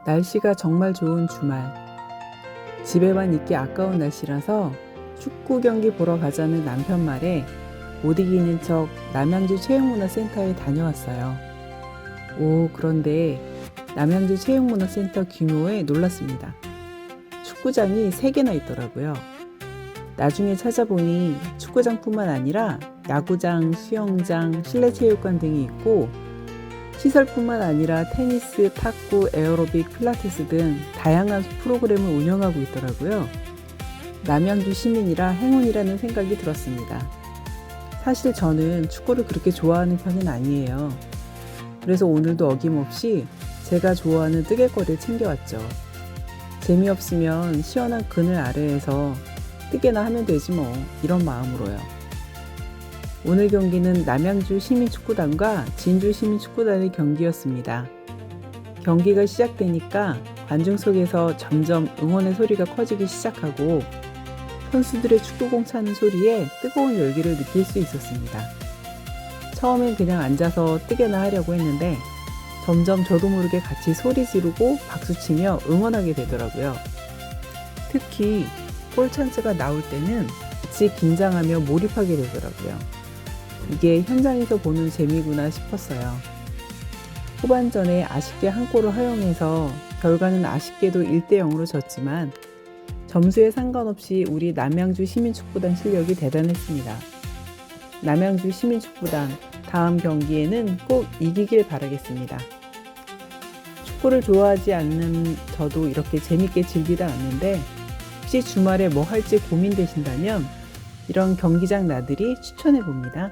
날씨가 정말 좋은 주말. 집에만 있기 아까운 날씨라서 축구 경기 보러 가자는 남편 말에 못 이기는 척 남양주 체육문화센터에 다녀왔어요. 그런데 남양주 체육문화센터 규모에 놀랐습니다. 축구장이 3개나 있더라고요. 나중에 찾아보니 축구장뿐만 아니라 야구장, 수영장, 실내체육관 등이 있고 시설뿐만 아니라 테니스, 탁구, 에어로빅, 필라테스 등 다양한 프로그램을 운영하고 있더라고요. 남양주 시민이라 행운이라는 생각이 들었습니다. 사실 저는 축구를 그렇게 좋아하는 편은 아니에요. 그래서 오늘도 어김없이 제가 좋아하는 뜨개거리를 챙겨왔죠. 재미없으면 시원한 그늘 아래에서 뜨개나 하면 되지 뭐, 이런 마음으로요. 오늘 경기는 남양주 시민축구단과 진주 시민축구단의 경기였습니다. 경기가 시작되니까 관중 속에서 점점 응원의 소리가 커지기 시작하고 선수들의 축구공 차는 소리에 뜨거운 열기를 느낄 수 있었습니다. 처음엔 그냥 앉아서 뜨개나 하려고 했는데 점점 저도 모르게 같이 소리 지르고 박수치며 응원하게 되더라고요. 특히 골 찬스가 나올 때는 같이 긴장하며 몰입하게 되더라고요. 이게 현장에서 보는 재미구나 싶었어요. 후반전에 아쉽게 한 골을 허용해서 결과는 아쉽게도 1대0으로 졌지만 점수에 상관없이 우리 남양주 시민축구단 실력이 대단했습니다. 남양주 시민축구단 다음 경기에는 꼭 이기길 바라겠습니다. 축구를 좋아하지 않는 저도 이렇게 재밌게 즐기다 왔는데 혹시 주말에 뭐 할지 고민되신다면 이런 경기장 나들이 추천해 봅니다.